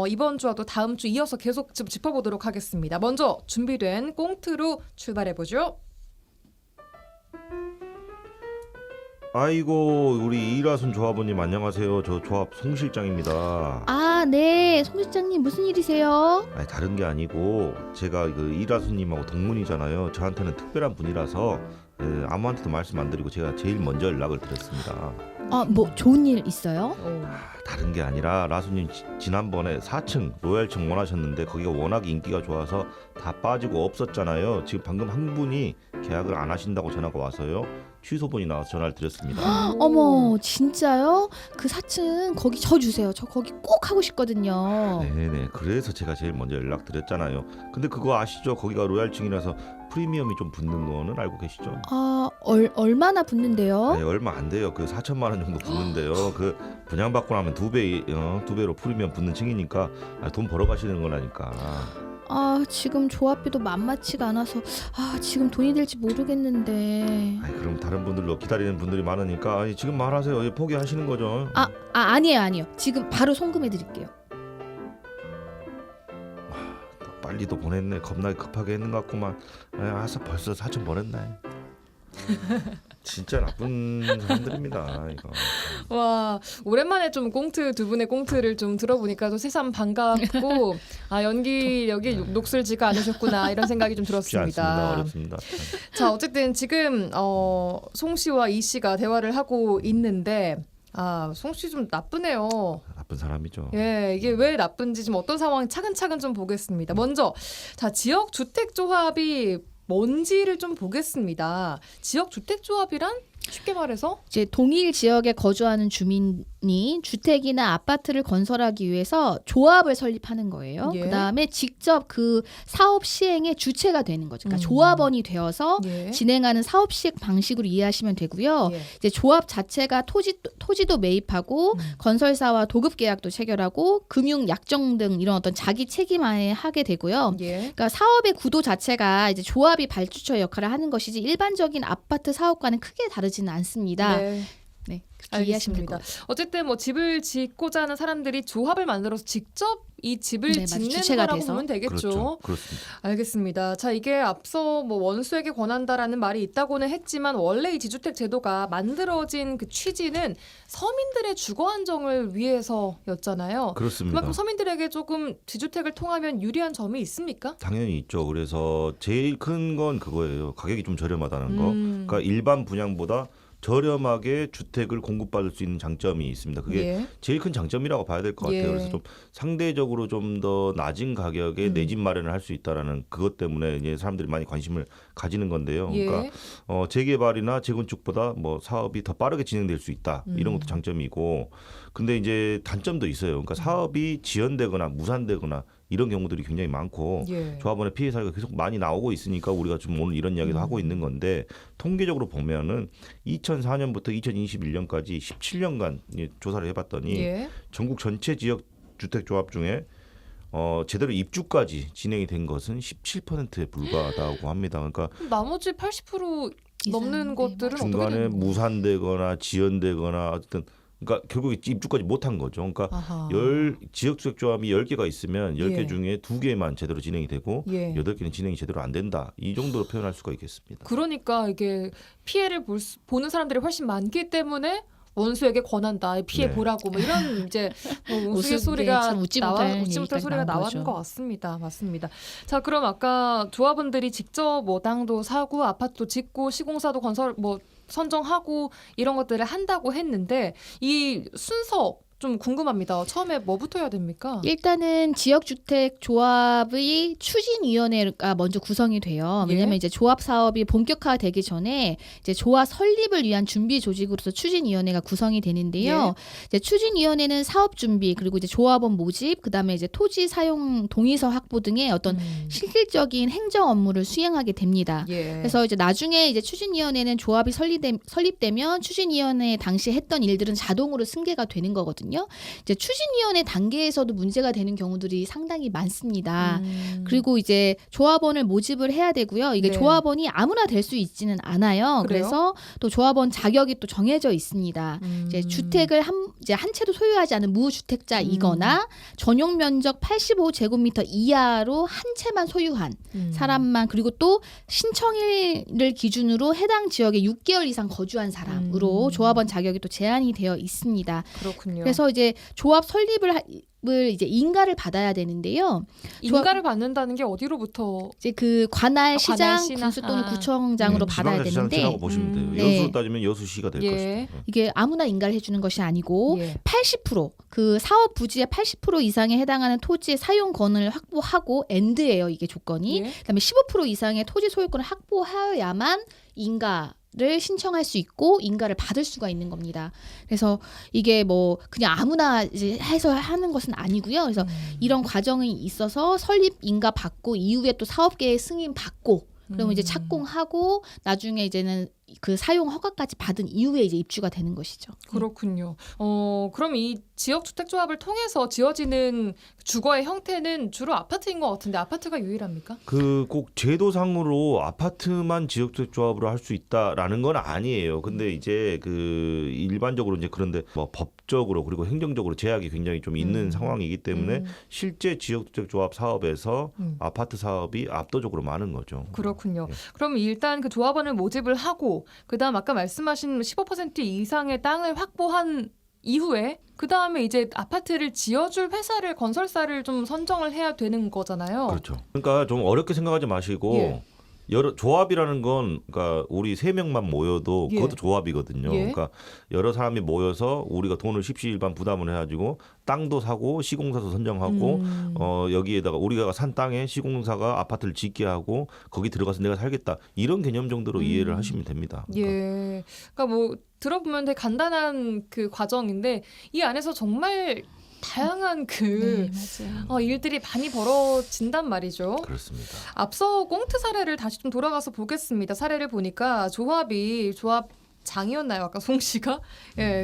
이번 주와 또 다음 주 이어서 계속 좀 짚어보도록 하겠습니다. 먼저 준비된 꽁트로 출발해보죠. 아이고 우리 이라순 조합원님 안녕하세요. 저 조합 송 실장입니다. 아, 네. 송 실장님 무슨 일이세요? 아니, 다른 게 아니고 제가 그 이라순님하고 동문이잖아요. 저한테는 특별한 분이라서 아무한테도 말씀 안 드리고 제가 제일 먼저 연락을 드렸습니다. 아, 뭐 좋은 일 있어요? 다른 게 아니라 라순님 지난번에 4층 로얄층 원하셨는데 거기가 워낙 인기가 좋아서 다 빠지고 없었잖아요. 지금 방금 한 분이 계약을 안 하신다고 전화가 와서요. 취소분이 나와서 전화를 드렸습니다. 어머, 진짜요? 그 4층 거기 저 주세요. 저 거기 꼭 하고 싶거든요. 네네. 그래서 제가 제일 먼저 연락드렸잖아요. 근데 그거 아시죠? 거기가 로얄층이라서 프리미엄이 좀 붙는 거는 알고 계시죠? 아, 얼마나 붙는데요? 네, 얼마 안 돼요. 그 4천만 원 정도 붙는데요. 그 분양받고 나면 두 배로 프리미엄 붙는 층이니까 돈 벌어 가시는 거라니까. 아, 지금 조합비도 만만치가 않아서 지금 돈이 될지 모르겠는데. 그럼 다른 분들로 기다리는 분들이 많으니까 지금 말하세요. 포기하시는 거죠? 아니에요. 지금 바로 송금해 드릴게요. 빨리도 보냈네. 겁나게 급하게 했는 것 같구만. 알았어, 벌써 4천 보냈네. 진짜 나쁜 사람들입니다. 이거. 와, 오랜만에 좀 두 분의 꽁트를 좀 들어보니까 또 새삼 반갑고 연기력이 녹슬지가 않으셨구나 이런 생각이 좀 쉽지 않습니다. 들었습니다. 어렵습니다. 자, 어쨌든 지금 송 씨와 이 씨가 대화를 하고 있는데 송 씨 좀 나쁘네요. 나쁜 사람이죠. 예, 이게 왜 나쁜지 좀 어떤 상황 차근차근 좀 보겠습니다. 먼저 자, 지역 주택 조합이 뭔지를 좀 보겠습니다. 지역 주택 조합이란 쉽게 말해서 이제 동일 지역에 거주하는 주민이 주택이나 아파트를 건설하기 위해서 조합을 설립하는 거예요. 예. 그다음에 직접 그 사업 시행의 주체가 되는 거죠. 그러니까 조합원이 되어서 예. 진행하는 사업식 방식으로 이해하시면 되고요. 예. 이제 조합 자체가 토지도 매입하고 건설사와 도급 계약도 체결하고 금융 약정 등 이런 어떤 자기 책임하에 하게 되고요. 예. 그러니까 사업의 구도 자체가 이제 조합이 발주처 역할을 하는 것이지 일반적인 아파트 사업과는 크게 다르지는 않습니다. 네. 그렇게 이해하시면 될 것 알겠습니다. 같아요. 어쨌든 뭐 집을 짓고자 하는 사람들이 조합을 만들어서 직접 이 집을 네, 맞아요. 짓는 주체가 거라고 돼서. 보면 되겠죠. 그렇죠. 그렇습니다. 알겠습니다. 자, 이게 앞서 뭐 원수에게 권한다라는 말이 있다고는 했지만 원래 이 지주택 제도가 만들어진 그 취지는 서민들의 주거 안정을 위해서였잖아요. 그렇습니다. 그만큼 서민들에게 조금 지주택을 통하면 유리한 점이 있습니까? 당연히 있죠. 그래서 제일 큰 건 그거예요. 가격이 좀 저렴하다는 거. 그러니까 일반 분양보다 저렴하게 주택을 공급받을 수 있는 장점이 있습니다. 그게 예. 제일 큰 장점이라고 봐야 될 것 같아요. 예. 그래서 좀 상대적으로 좀 더 낮은 가격에 내 집 마련을 할 수 있다라는 그것 때문에 이제 사람들이 많이 관심을 가지는 건데요. 예. 그러니까 재개발이나 재건축보다 뭐 사업이 더 빠르게 진행될 수 있다. 이런 것도 장점이고. 근데 이제 단점도 있어요. 그러니까 사업이 지연되거나 무산되거나 이런 경우들이 굉장히 많고 예. 조합원의 피해 사례가 계속 많이 나오고 있으니까 우리가 좀 오늘 이런 이야기도 하고 있는 건데 통계적으로 보면은 2004년부터 2021년까지 17년간 조사를 해봤더니 예. 전국 전체 지역 주택 조합 중에 제대로 입주까지 진행이 된 것은 17%에 불과하다고 합니다. 그러니까 나머지 80% 넘는 이상, 것들은 어떻게 중간에 되는 거예요? 무산되거나 지연되거나 어쨌든 그러니까 결국에 입주까지 못한 거죠. 그러니까 아하. 지역 주택 조합이 10개가 있으면 10개 예. 중에 2개만 제대로 진행이 되고 예. 8개는 진행이 제대로 안 된다. 이 정도로 표현할 수가 있겠습니다. 그러니까 이게 피해를 보는 사람들이 훨씬 많기 때문에 원수에게 권한다, 피해 네. 보라고 뭐 이런 이제 우스갯소리가 우스갯소리가 참 웃지 웃지 못할 못할 소리가 얘기까지 나온 나왔는 거죠. 것 같습니다. 맞습니다. 자, 그럼 아까 조합원들이 직접 뭐 땅도 사고 아파트도 짓고 시공사도 건설 뭐 선정하고 이런 것들을 한다고 했는데 이 순서 좀 궁금합니다. 처음에 뭐부터 해야 됩니까? 일단은 지역주택 조합의 추진위원회가 먼저 구성이 돼요. 왜냐하면 예. 이제 조합 사업이 본격화되기 전에 이제 조합 설립을 위한 준비 조직으로서 추진위원회가 구성이 되는데요. 이제 추진위원회는 사업 준비 그리고 이제 조합원 모집, 그다음에 이제 토지 사용 동의서 확보 등의 어떤 실질적인 행정 업무를 수행하게 됩니다. 예. 그래서 이제 나중에 이제 추진위원회는 조합이 설립되면 추진위원회 당시 했던 일들은 자동으로 승계가 되는 거거든요. 이제 추진위원회 단계에서도 문제가 되는 경우들이 상당히 많습니다. 그리고 이제 조합원을 모집을 해야 되고요. 이게 네. 조합원이 아무나 될 수 있지는 않아요. 그래요? 그래서 또 조합원 자격이 또 정해져 있습니다. 이제 주택을 한 채도 소유하지 않은 무주택자이거나 전용 면적 85제곱미터 이하로 한 채만 소유한 사람만, 그리고 또 신청일을 기준으로 해당 지역에 6개월 이상 거주한 사람으로 조합원 자격이 또 제한이 되어 있습니다. 그렇군요. 그래서 이제 조합 설립을 이제 인가를 받아야 되는데요. 인가를 받는다는 게 어디로부터? 이제 그 관할 시장, 관할시나? 군수 또는 구청장으로 받아야 되는데 지방자치단체라고 보시면 돼요. 네. 여수로 따지면 여수시가 될 예. 것이죠. 이게 아무나 인가를 해주는 것이 아니고 예. 80% 그 사업 부지의 80% 이상에 해당하는 토지의 사용권을 확보하고 엔드예요. 이게 조건이. 예. 그다음에 15% 이상의 토지 소유권을 확보하여야만 인가를 신청할 수 있고 인가를 받을 수가 있는 겁니다. 그래서 이게 뭐 그냥 아무나 이제 해서 하는 것은 아니고요. 그래서 이런 과정이 있어서 설립 인가 받고 이후에 또 사업계획 승인 받고 그러면 이제 착공하고 나중에 이제는 그 사용 허가까지 받은 이후에 이제 입주가 되는 것이죠. 그렇군요. 그럼 이 지역주택조합을 통해서 지어지는 주거의 형태는 주로 아파트인 것 같은데 아파트가 유일합니까? 그 꼭 제도상으로 아파트만 지역주택조합으로 할 수 있다라는 건 아니에요. 근데 이제 그 일반적으로 이제 그런데 뭐 법적으로 그리고 행정적으로 제약이 굉장히 좀 있는 상황이기 때문에 실제 지역주택조합 사업에서 아파트 사업이 압도적으로 많은 거죠. 그렇군요. 예. 그럼 일단 그 조합원을 모집을 하고 그다음 아까 말씀하신 15% 이상의 땅을 확보한 이후에 그다음에 이제 아파트를 지어줄 회사를 건설사를 좀 선정을 해야 되는 거잖아요. 그렇죠. 그러니까 좀 어렵게 생각하지 마시고 예. 여러 조합이라는 건 그러니까 우리 3명만 모여도 예. 그것도 조합이거든요. 예. 그러니까 여러 사람이 모여서 우리가 돈을 십시일반 부담을 해가지고 땅도 사고 시공사도 선정하고 여기에다가 우리가 산 땅에 시공사가 아파트를 짓게 하고 거기 들어가서 내가 살겠다 이런 개념 정도로 이해를 하시면 됩니다. 그러니까. 예. 그러니까 뭐 들어보면 되게 간단한 그 과정인데 이 안에서 정말 다양한 그 맞아요. 일들이 많이 벌어진단 말이죠. 그렇습니다. 앞서 꽁트 사례를 다시 좀 돌아가서 보겠습니다. 사례를 보니까 조합 장이었나요? 아까 송 씨가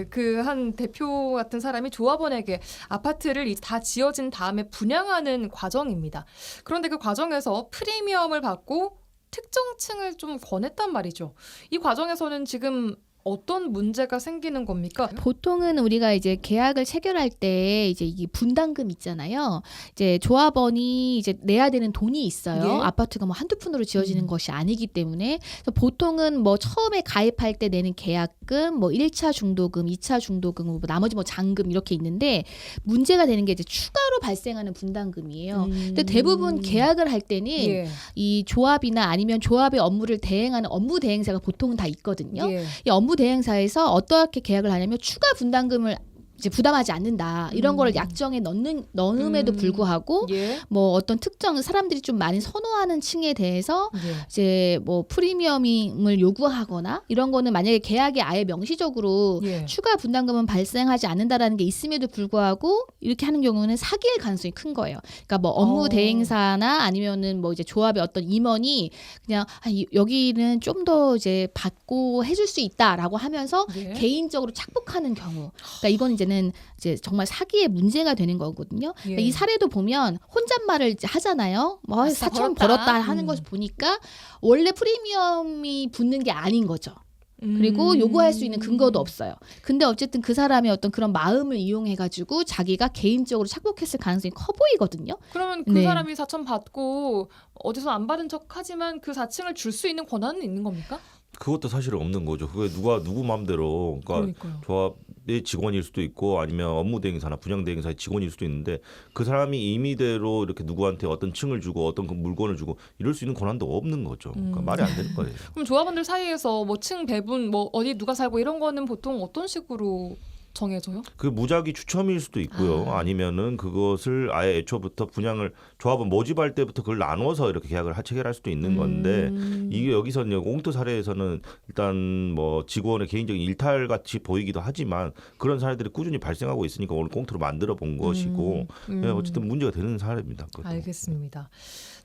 그 한 대표 같은 사람이 조합원에게 아파트를 이제 다 지어진 다음에 분양하는 과정입니다. 그런데 그 과정에서 프리미엄을 받고 특정층을 좀 권했단 말이죠. 이 과정에서는 지금 어떤 문제가 생기는 겁니까? 보통은 우리가 이제 계약을 체결할 때 이제 이 분담금 있잖아요. 이제 조합원이 이제 내야 되는 돈이 있어요. 예. 아파트가 뭐 한두 푼으로 지어지는 것이 아니기 때문에 그래서 보통은 뭐 처음에 가입할 때 내는 계약금, 뭐 1차 중도금, 2차 중도금, 뭐 나머지 뭐 잔금 이렇게 있는데 문제가 되는 게 이제 추가로 발생하는 분담금이에요. 근데 대부분 계약을 할 때는 예. 이 조합이나 아니면 조합의 업무를 대행하는 업무 대행사가 보통은 다 있거든요. 예. 이 업무 대행사에서 어떻게 계약을 하냐면 추가 분담금을 이제 부담하지 않는다 이런 거를 약정에 넣음에도 불구하고 예. 뭐 어떤 특정 사람들이 좀 많이 선호하는 층에 대해서 예. 이제 뭐 프리미엄을 요구하거나 이런 거는 만약에 계약에 아예 명시적으로 예. 추가 분담금은 발생하지 않는다라는 게 있음에도 불구하고 이렇게 하는 경우는 사기일 가능성이 큰 거예요. 그러니까 뭐 업무 대행사나 아니면은 뭐 이제 조합의 어떤 임원이 그냥 여기는 좀 더 이제 받고 해줄 수 있다라고 하면서 예. 개인적으로 착복하는 경우. 그러니까 이건 이제 정말 사기의 문제가 되는 거거든요. 예. 그러니까 이 사례도 보면 혼잣말을 이제 하잖아요. 뭐 아싸, 4천 벌었다. 벌었다 하는 것을 보니까 원래 프리미엄이 붙는 게 아닌 거죠. 그리고 요구할 수 있는 근거도 없어요. 근데 어쨌든 그 사람의 어떤 그런 마음을 이용해가지고 자기가 개인적으로 착복했을 가능성이 커 보이거든요. 그러면 그 네. 사람이 4천 받고 어디서 안 받은 척하지만 그 4층을 줄 수 있는 권한은 있는 겁니까? 그것도 사실은 없는 거죠. 그게 누구 마음대로 그러니까 그러니까요. 조합의 직원일 수도 있고 아니면 업무 대행사나 분양 대행사의 직원일 수도 있는데 그 사람이 임의대로 이렇게 누구한테 어떤 층을 주고 어떤 그 물건을 주고 이럴 수 있는 권한도 없는 거죠. 그러니까 말이 안 되는 거예요. 그럼 조합원들 사이에서 뭐 층 배분 뭐 어디 누가 살고 이런 거는 보통 어떤 식으로 정해져요? 그 무작위 추첨일 수도 있고요. 아니면은 그것을 아예 애초부터 분양을 조합은 모집할 때부터 그걸 나눠서 이렇게 계약을 체결할 수도 있는 건데 이게 여기서는 옹트 사례에서는 일단 뭐 직원의 개인적인 일탈 같이 보이기도 하지만 그런 사례들이 꾸준히 발생하고 있으니까 오늘 꽁트로 만들어 본 것이고 네, 어쨌든 문제가 되는 사례입니다. 그것도. 알겠습니다.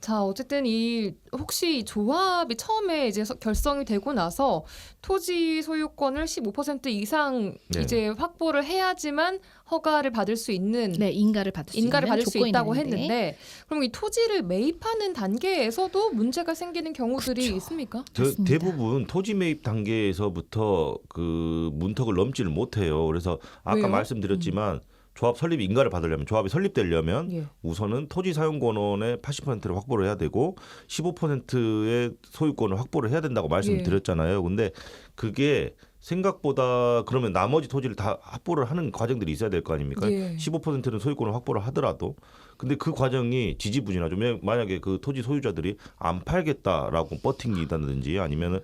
자, 어쨌든 혹시 이 조합이 처음에 이제 결성이 되고 나서 토지 소유권을 15% 이상 네. 이제 확보를 해야지만 허가를 받을 수 있는 네, 인가를 받을 수 인가를 있는 받을 수 조건이 있다고 되는데. 했는데 그럼 이 토지를 매입하는 단계에서도 문제가 생기는 경우들이 그렇죠. 있습니까? 맞습니다. 대부분 토지 매입 단계에서부터 그 문턱을 넘지를 못해요. 그래서 아까 왜요? 말씀드렸지만 조합 설립 인가를 받으려면 조합이 설립되려면 예. 우선은 토지 사용 권원의 80%를 확보를 해야 되고 15%의 소유권을 확보를 해야 된다고 말씀을 예. 드렸잖아요. 근데 그게 생각보다 그러면 나머지 토지를 다 확보를 하는 과정들이 있어야 될 거 아닙니까? 예. 15%는 소유권을 확보를 하더라도 근데 그 과정이 지지부진하죠. 만약에 그 토지 소유자들이 안 팔겠다라고 버팅기다든지 아니면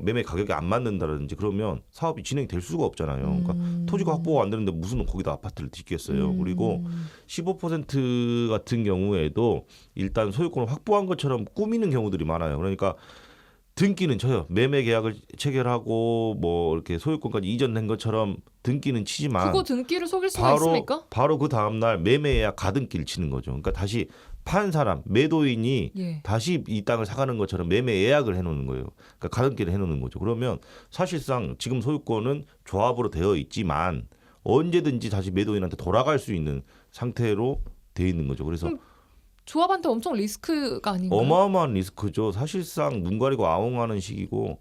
매매 가격이 안 맞는다든지 그러면 사업이 진행될 수가 없잖아요. 그러니까 토지가 확보가 안 되는데 무슨 거기다 아파트를 짓겠어요. 그리고 15% 같은 경우에도 일단 소유권을 확보한 것처럼 꾸미는 경우들이 많아요. 그러니까 등기는 쳐요. 매매 계약을 체결하고 뭐 이렇게 소유권까지 이전된 것처럼 등기는 치지만 그거 등기를 속일 수가 있습니까? 바로 그 다음 날 매매해야 가등기를 치는 거죠. 그러니까 다시 판 사람 매도인이 예. 다시 이 땅을 사가는 것처럼 매매 예약을 해놓는 거예요. 그러니까 가등기를 해놓는 거죠. 그러면 사실상 지금 소유권은 조합으로 되어 있지만 언제든지 다시 매도인한테 돌아갈 수 있는 상태로 되어 있는 거죠. 그래서 조합한테 엄청 리스크가 아닌가요? 어마어마한 리스크죠. 사실상 눈 가리고 아웅하는 시기고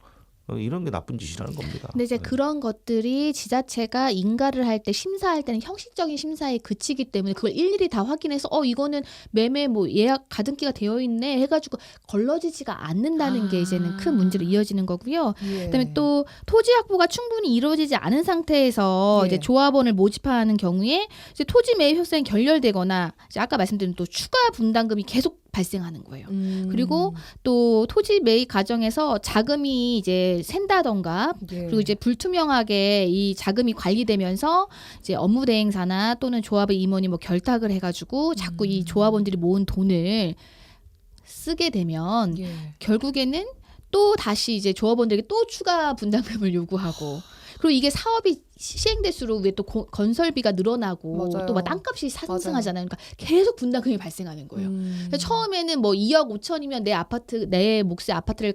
이런 게 나쁜 짓이라는 겁니다. 근데 이제 네. 그런 것들이 지자체가 인가를 할 때 심사할 때는 형식적인 심사에 그치기 때문에 그걸 일일이 다 확인해서 이거는 매매 뭐 예약 가등기가 되어 있네 해가지고 걸러지지가 않는다는 게 이제는 큰 문제로 이어지는 거고요. 예. 그다음에 또 토지 확보가 충분히 이루어지지 않은 상태에서 예. 이제 조합원을 모집하는 경우에 이제 토지 매입 협상이 결렬되거나 이제 아까 말씀드린 또 추가 분담금이 계속 발생하는 거예요. 그리고 또 토지 매입 과정에서 자금이 이제 샌다던가 예. 그리고 이제 불투명하게 이 자금이 관리되면서 이제 업무 대행사나 또는 조합의 임원이 뭐 결탁을 해가지고 자꾸 이 조합원들이 모은 돈을 쓰게 되면 예. 결국에는 또 다시 이제 조합원들에게 또 추가 분담금을 요구하고 그리고 이게 사업이 시행될수록 왜 또 건설비가 늘어나고 맞아요. 또 막 땅값이 상승하잖아요. 그러니까 계속 분담금이 발생하는 거예요. 그래서 음. 처음에는 뭐 2억 5천이면 내 몫의 아파트를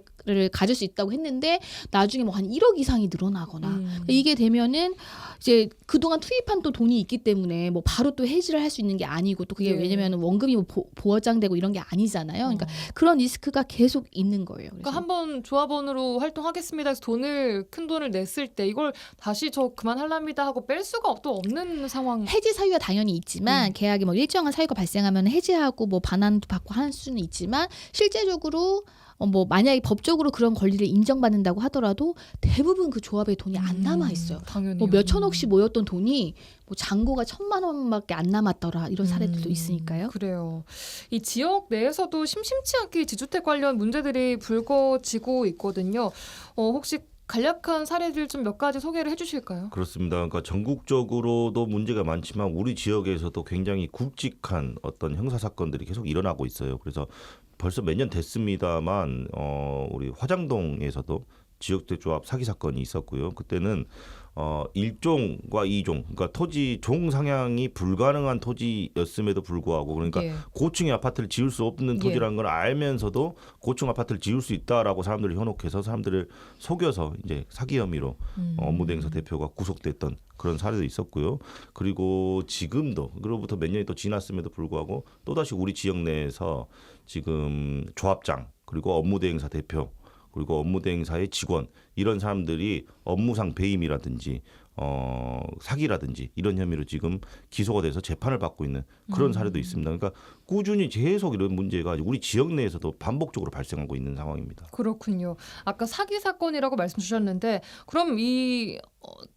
가질 수 있다고 했는데 나중에 뭐 한 1억 이상이 늘어나거나 이게 되면은 이제 그동안 투입한 또 돈이 있기 때문에 뭐 바로 또 해지를 할 수 있는 게 아니고 또 그게 예. 왜냐면 원금이 뭐 보장되고 이런 게 아니잖아요. 그러니까 그런 리스크가 계속 있는 거예요. 그러니까 한번 조합원으로 활동하겠습니다 해서 큰 돈을 냈을 때 이걸 다시 저 그만하랍니다 하고 뺄 수가 또 없는 상황. 해지 사유가 당연히 있지만 계약이 뭐 일정한 사유가 발생하면 해지하고 뭐 반환도 받고 할 수는 있지만 실제적으로 뭐 만약에 법적으로 그런 권리를 인정받는다고 하더라도 대부분 그 조합에 돈이 안 남아 있어요. 당연히. 뭐 몇천억씩 모였던 돈이 뭐 잔고가 1,000만 원밖에 안 남았더라 이런 사례들도 있으니까요. 그래요. 이 지역 내에서도 심심치 않게 지주택 관련 문제들이 불거지고 있거든요. 혹시 간략한 사례들 좀 몇 가지 소개를 해주실까요? 그렇습니다. 그러니까 전국적으로도 문제가 많지만 우리 지역에서도 굉장히 굵직한 어떤 형사 사건들이 계속 일어나고 있어요. 그래서 벌써 몇 년 됐습니다만 우리 화장동에서도 지역주택 조합 사기 사건이 있었고요. 그때는 1종과 2종, 그러니까 토지 종 상향이 불가능한 토지였음에도 불구하고 그러니까 예. 고층의 아파트를 지을 수 없는 토지라는 걸 알면서도 고층 아파트를 지을 수 있다라고 사람들을 현혹해서 사람들을 속여서 이제 사기 혐의로 업무대행사 대표가 구속됐던 그런 사례도 있었고요. 그리고 지금도 그로부터 몇 년이 또 지났음에도 불구하고 또다시 우리 지역 내에서 지금 조합장 그리고 업무대행사 대표 그리고 업무대행사의 직원 이런 사람들이 업무상 배임이라든지 사기라든지 이런 혐의로 지금 기소가 돼서 재판을 받고 있는 그런 사례도 있습니다. 그러니까 꾸준히 계속 이런 문제가 우리 지역 내에서도 반복적으로 발생하고 있는 상황입니다. 그렇군요. 아까 사기 사건이라고 말씀 주셨는데 그럼 이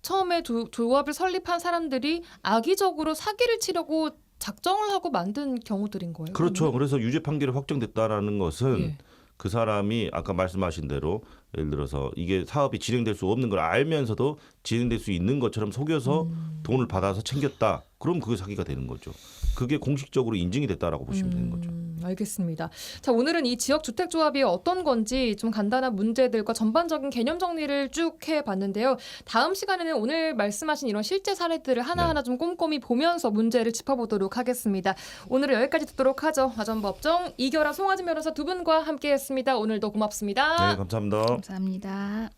처음에 조합을 설립한 사람들이 악의적으로 사기를 치려고 작정을 하고 만든 경우들인 거예요? 그렇죠. 그러면? 그래서 유죄 판결이 확정됐다라는 것은 예. 그 사람이 아까 말씀하신 대로 예를 들어서 이게 사업이 진행될 수 없는 걸 알면서도 진행될 수 있는 것처럼 속여서 돈을 받아서 챙겼다. 그럼 그게 사기가 되는 거죠. 그게 공식적으로 인증이 됐다라고 보시면 되는 거죠. 알겠습니다. 자, 오늘은 이 지역주택조합이 어떤 건지 좀 간단한 문제들과 전반적인 개념 정리를 쭉 해봤는데요. 다음 시간에는 오늘 말씀하신 이런 실제 사례들을 하나하나 좀 꼼꼼히 보면서 문제를 짚어보도록 하겠습니다. 오늘은 여기까지 듣도록 하죠. 아전법정 이결아 송하진 변호사 두 분과 함께했습니다. 오늘도 고맙습니다. 네, 감사합니다. 감사합니다.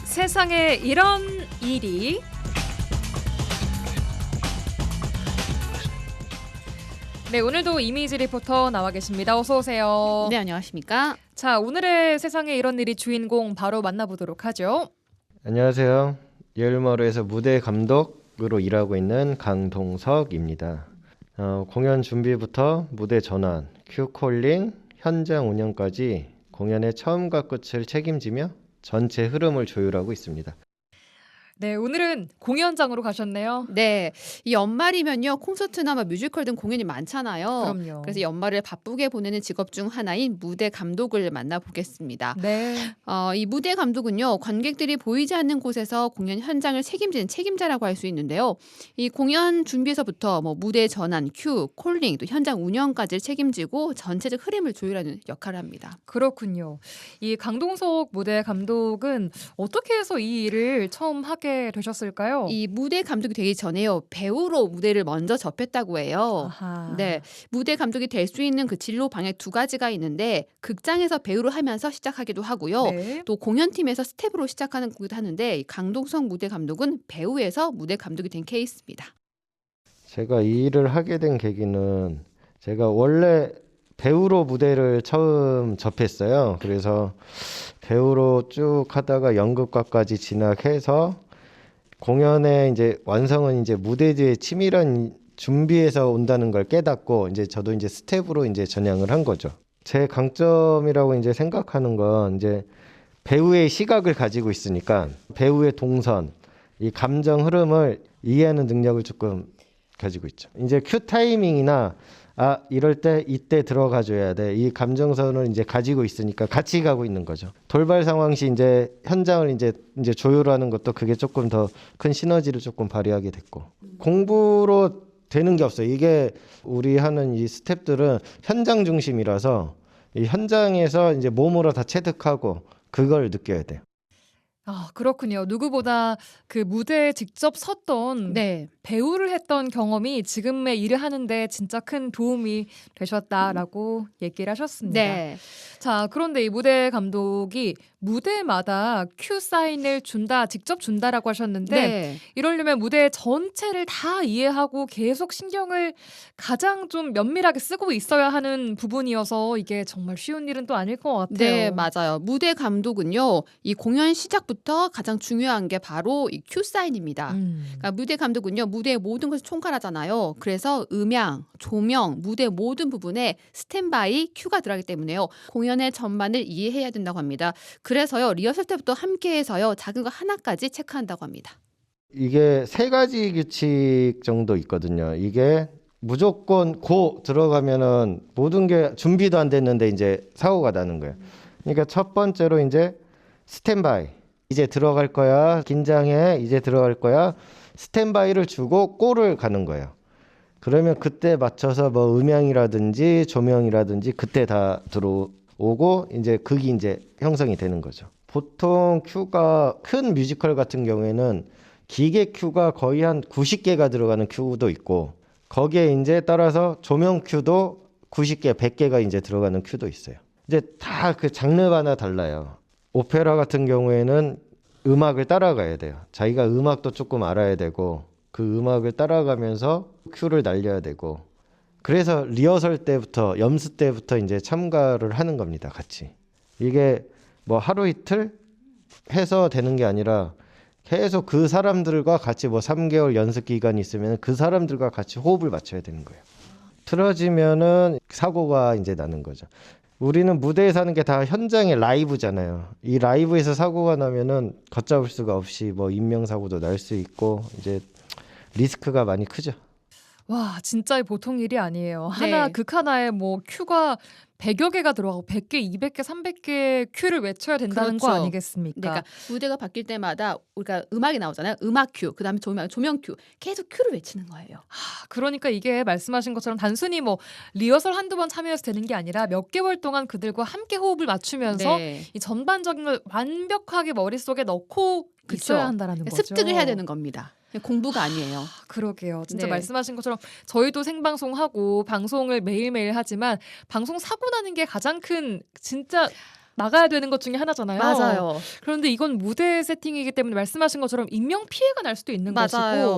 세상에 이런 일이 네, 오늘도 이미지 리포터 나와 계십니다. 어서 오세요. 네, 안녕하십니까? 자, 오늘의 세상에 이런 일이 주인공 바로 만나보도록 하죠. 안녕하세요. 예울마루에서 무대 감독으로 일하고 있는 강동석입니다. 공연 준비부터 무대 전환, 큐 콜링, 현장 운영까지 공연의 처음과 끝을 책임지며 전체 흐름을 조율하고 있습니다. 네, 오늘은 공연장으로 가셨네요. 네, 이 연말이면요 콘서트나 뮤지컬 등 공연이 많잖아요. 그럼요. 그래서 연말을 바쁘게 보내는 직업 중 하나인 무대 감독을 만나보겠습니다. 네. 이 무대 감독은요 관객들이 보이지 않는 곳에서 공연 현장을 책임지는 책임자라고 할 수 있는데요. 이 공연 준비에서부터 무대 전환, 큐, 콜링, 또 현장 운영까지를 책임지고 전체적 흐름을 조율하는 역할을 합니다. 그렇군요. 이 강동석 무대 감독은 어떻게 해서 이 일을 처음 하게 되셨을까요? 이 무대 감독이 되기 전에요 배우로 무대를 먼저 접했다고 해요. 아하. 네, 무대 감독이 될 수 있는 그 진로 방향 두 가지가 있는데 극장에서 배우를 하면서 시작하기도 하고요. 네. 또 공연팀에서 스텝으로 시작하는 거기도 하는데 이 강동석 무대 감독은 배우에서 무대 감독이 된 케이스입니다. 제가 이 일을 하게 된 계기는 제가 원래 배우로 무대를 처음 접했어요. 그래서 배우로 쭉 하다가 연극과까지 진학해서 공연의 이제 완성은 이제 무대 뒤에 치밀한 준비에서 온다는 걸 깨닫고 이제 저도 이제 스텝으로 이제 전향을 한 거죠. 제 강점이라고 이제 생각하는 건 이제 배우의 시각을 가지고 있으니까 배우의 동선, 이 감정 흐름을 이해하는 능력을 조금 가지고 있죠. 이제 큐 타이밍이나 이럴 때 이때 들어가 줘야 돼. 이 감정선을 이제 가지고 있으니까 같이 가고 있는 거죠. 돌발 상황 시 이제 현장을 이제 조율하는 것도 그게 조금 더 큰 시너지를 조금 발휘하게 됐고. 공부로 되는 게 없어요. 이게 우리 하는 이 스태프들은 현장 중심이라서 이 현장에서 이제 몸으로 다 체득하고 그걸 느껴야 돼요. 아, 그렇군요. 누구보다 그 무대에 직접 섰던 네, 배우를 했던 경험이 지금의 일을 하는데 진짜 큰 도움이 되셨다라고 얘기를 하셨습니다. 네. 자, 그런데 이 무대 감독이 무대마다 큐 사인을 직접 준다라고 하셨는데 네. 이러려면 무대 전체를 다 이해하고 계속 신경을 가장 좀 면밀하게 쓰고 있어야 하는 부분이어서 이게 정말 쉬운 일은 또 아닐 것 같아요. 네, 맞아요. 무대 감독은요, 이 공연 시작부터 가장 중요한 게 바로 이 큐 사인입니다. 그러니까 무대 감독은요, 무대의 모든 것을 총괄하잖아요. 그래서 음향, 조명, 무대 모든 부분에 스탠바이 큐가 들어가기 때문에요. 공연의 전반을 이해해야 된다고 합니다. 그래서요, 리허설 때부터 함께해서요, 작은 거 하나까지 체크한다고 합니다. 이게 3가지 규칙 정도 있거든요. 이게 무조건 고 들어가면은 모든 게 준비도 안 됐는데 이제 사고가 나는 거예요. 그러니까 첫 번째로 이제 스탠바이. 이제 들어갈 거야. 긴장해. 이제 들어갈 거야. 스탠바이를 주고 골을 가는 거예요. 그러면 그때 맞춰서 음향이라든지 조명이라든지 그때 다 들어오고 이제 극이 이제 형성이 되는 거죠. 보통 큐가 큰 뮤지컬 같은 경우에는 기계 큐가 거의 한 90개가 들어가는 큐도 있고 거기에 이제 따라서 조명 큐도 90개, 100개가 이제 들어가는 큐도 있어요. 이제 다 그 장르마다 달라요. 오페라 같은 경우에는 음악을 따라가야 돼요. 자기가 음악도 조금 알아야 되고 그 음악을 따라가면서 큐를 날려야 되고 그래서 리허설 때부터 염수 때부터 이제 참가를 하는 겁니다. 같이. 이게 하루 이틀 해서 되는 게 아니라 계속 그 사람들과 같이 3개월 연습 기간이 있으면 그 사람들과 같이 호흡을 맞춰야 되는 거예요. 틀어지면은 사고가 이제 나는 거죠. 우리는 무대에서 하는 게 다 현장의 라이브잖아요. 이 라이브에서 사고가 나면은 걷잡을 수가 없이 인명사고도 날 수 있고 이제 리스크가 많이 크죠. 와, 진짜 보통 일이 아니에요. 네. 하나 극 하나에 뭐 큐가 100여 개가 들어가고 100개, 200개, 300개 큐를 외쳐야 된다는 거 그렇죠. 아니겠습니까? 그러니까 무대가 바뀔 때마다 우리가 음악이 나오잖아요. 음악 큐, 그다음에 조명 큐, 계속 큐를 외치는 거예요. 그러니까 이게 말씀하신 것처럼 단순히 뭐 리허설 한두 번 참여해서 되는 게 아니라 몇 개월 동안 그들과 함께 호흡을 맞추면서 네. 이 전반적인 걸 완벽하게 머릿속에 넣고 그쵸. 있어야 한다라는 거죠. 습득을 해야 되는 겁니다. 공부가 아니에요. 그러게요. 진짜 네. 말씀하신 것처럼 저희도 생방송하고 방송을 매일매일 하지만 방송 사고 나는 게 가장 큰 진짜 막아야 되는 것 중에 하나잖아요. 맞아요. 그런데 이건 무대 세팅이기 때문에 말씀하신 것처럼 인명 피해가 날 수도 있는 맞아요.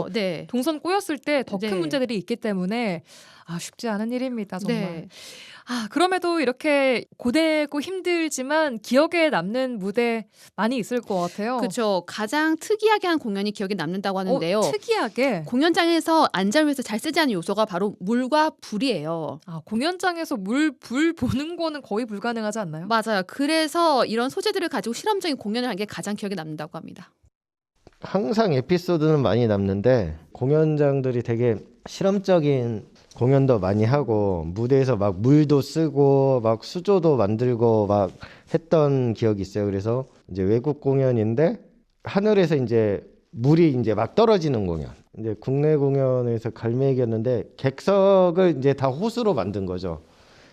것이고 네. 동선 꼬였을 때 더 큰 네. 문제들이 있기 때문에 쉽지 않은 일입니다. 정말. 네. 그럼에도 이렇게 고되고 힘들지만 기억에 남는 무대 많이 있을 것 같아요. 그렇죠. 가장 특이하게 한 공연이 기억에 남는다고 하는데요. 특이하게 공연장에서 안전을 위해서 잘 쓰지 않은 요소가 바로 물과 불이에요. 공연장에서 불 보는 거는 거의 불가능하지 않나요? 맞아요. 그래서 이런 소재들을 가지고 실험적인 공연을 한 게 가장 기억에 남는다고 합니다. 항상 에피소드는 많이 남는데 공연장들이 되게 실험적인 공연도 많이 하고 무대에서 막 물도 쓰고 막 수조도 만들고 막 했던 기억이 있어요. 그래서 이제 외국 공연인데 하늘에서 이제 물이 이제 막 떨어지는 공연. 이제 국내 공연에서 갈매기였는데 객석을 이제 다 호수로 만든 거죠.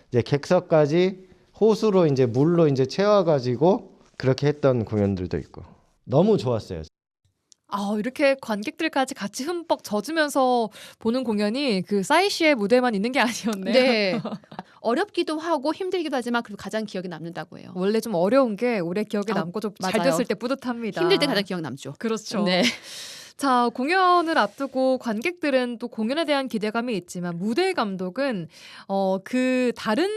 이제 객석까지 호수로 이제 물로 이제 채워가지고 그렇게 했던 공연들도 있고 너무 좋았어요. 이렇게 관객들까지 같이 흠뻑 젖으면서 보는 공연이 그 싸이 씨의 무대만 있는 게 아니었네요. 네. 어렵기도 하고 힘들기도 하지만 그리고 가장 기억에 남는다고 해요. 원래 좀 어려운 게 오래 기억에 남고 좀 잘 맞아요. 됐을 때 뿌듯합니다. 힘들 때 가장 기억 남죠. 그렇죠. 네. 자, 공연을 앞두고 관객들은 또 공연에 대한 기대감이 있지만 무대 감독은 그 다른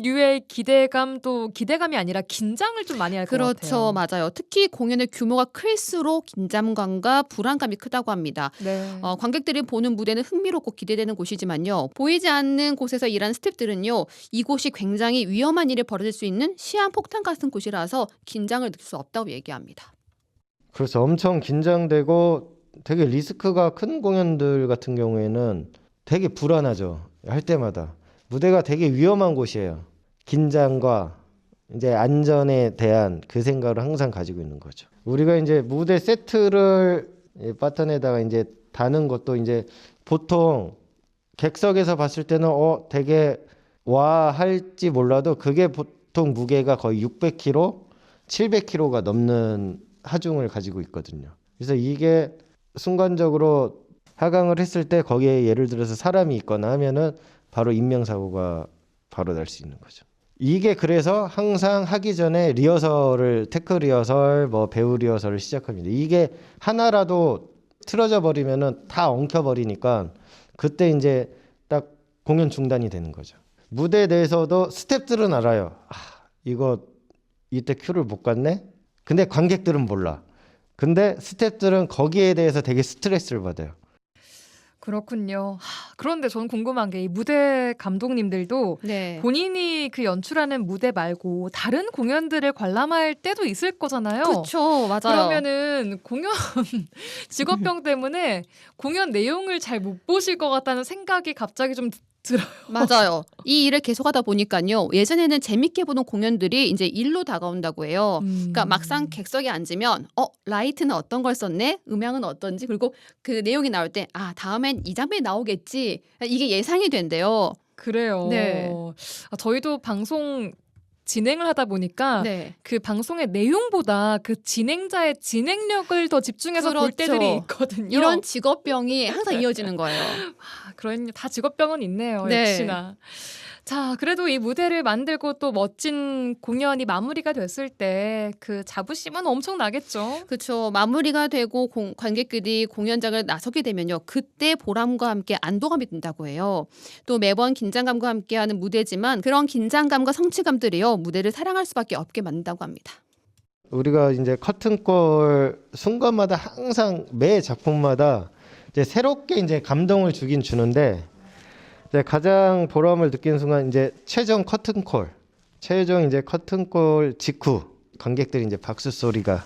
류의 기대감도 기대감이 아니라 긴장을 좀 많이 할 것 같아요. 그렇죠. 맞아요. 특히 공연의 규모가 클수록 긴장감과 불안감이 크다고 합니다. 네. 관객들이 보는 무대는 흥미롭고 기대되는 곳이지만요. 보이지 않는 곳에서 일하는 스태프들은요. 이곳이 굉장히 위험한 일이 벌어질 수 있는 시한폭탄 같은 곳이라서 긴장을 느낄 수 없다고 얘기합니다. 그래서 엄청 긴장되고 되게 리스크가 큰 공연들 같은 경우에는 되게 불안하죠. 할 때마다. 무대가 되게 위험한 곳이에요. 긴장과 이제 안전에 대한 그 생각을 항상 가지고 있는 거죠. 우리가 이제 무대 세트를 바톤에다가 이제 다는 것도 이제 보통 객석에서 봤을 때는 되게 와 할지 몰라도 그게 보통 무게가 거의 600kg, 700kg가 넘는 하중을 가지고 있거든요. 그래서 이게 순간적으로 하강을 했을 때 거기에 예를 들어서 사람이 있거나 하면은 바로 인명사고가 바로 날 수 있는 거죠. 이게 그래서 항상 하기 전에 리허설을 테크 리허설, 뭐 배우 리허설을 시작합니다. 이게 하나라도 틀어져 버리면은 다 엉켜 버리니까 그때 이제 딱 공연 중단이 되는 거죠. 무대 내에서도 스태프들은 알아요. 이거 이때 큐를 못 갔네. 근데 관객들은 몰라. 근데 스태프들은 거기에 대해서 되게 스트레스를 받아요. 그렇군요. 그런데 저는 궁금한 게 이 무대 감독님들도 네. 본인이 그 연출하는 무대 말고 다른 공연들을 관람할 때도 있을 거잖아요. 그렇죠. 맞아요. 그러면은 공연 직업병 때문에 공연 내용을 잘 못 보실 것 같다는 생각이 갑자기 좀 들어요. 맞아요. 이 일을 계속하다 보니까요. 예전에는 재밌게 보던 공연들이 이제 일로 다가온다고 해요. 그러니까 막상 객석에 앉으면 라이트는 어떤 걸 썼네? 음향은 어떤지 그리고 그 내용이 나올 때 다음엔 이 장면이 나오겠지. 이게 예상이 된대요. 그래요. 네. 저희도 방송 진행을 하다 보니까 네. 그 방송의 내용보다 그 진행자의 진행력을 더 집중해서 볼 그렇죠. 때들이 있거든요. 이런 직업병이 항상 이어지는 거예요. 그런 다 직업병은 있네요. 네. 역시나. 자, 그래도 이 무대를 만들고 또 멋진 공연이 마무리가 됐을 때 그 자부심은 엄청 나겠죠. 그렇죠. 마무리가 되고 관객들이 공연장을 나서게 되면요. 그때 보람과 함께 안도감이 든다고 해요. 또 매번 긴장감과 함께하는 무대지만 그런 긴장감과 성취감들이요. 무대를 사랑할 수밖에 없게 만든다고 합니다. 우리가 이제 커튼콜 순간마다 항상 매 작품마다 이제 새롭게 이제 감동을 주긴 주는데 이제 가장 보람을 느끼는 순간 이제 최종 커튼콜 직후 관객들이 이제 박수 소리가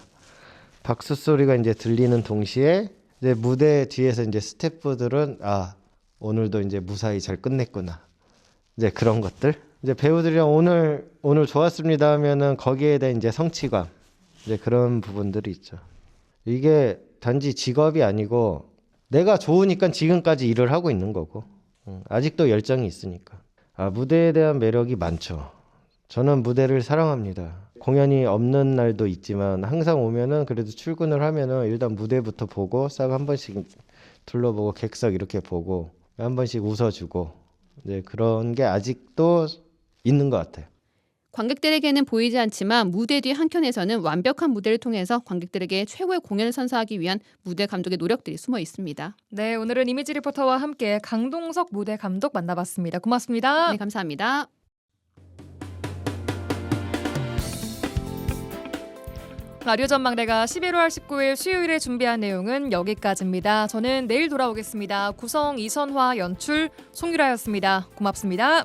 이제 들리는 동시에 이제 무대 뒤에서 이제 스태프들은 오늘도 이제 무사히 잘 끝냈구나. 이제 그런 것들. 이제 배우들이랑 오늘 좋았습니다 하면은 거기에 대한 이제 성취감. 이제 그런 부분들이 있죠. 이게 단지 직업이 아니고 내가 좋으니까 지금까지 일을 하고 있는 거고 아직도 열정이 있으니까. 무대에 대한 매력이 많죠. 저는 무대를 사랑합니다. 공연이 없는 날도 있지만 항상 오면은 그래도 출근을 하면은 일단 무대부터 보고 싹 한 번씩 둘러보고 객석 이렇게 보고 한 번씩 웃어주고 이제 그런 게 아직도 있는 것 같아요. 관객들에게는 보이지 않지만 무대 뒤 한켠에서는 완벽한 무대를 통해서 관객들에게 최고의 공연을 선사하기 위한 무대 감독의 노력들이 숨어 있습니다. 네, 오늘은 이미지 리포터와 함께 강동석 무대 감독 만나봤습니다. 고맙습니다. 네, 감사합니다. 라디오 전망대가 11월 19일 수요일에 준비한 내용은 여기까지입니다. 저는 내일 돌아오겠습니다. 구성 이선화, 연출 송유라였습니다. 고맙습니다.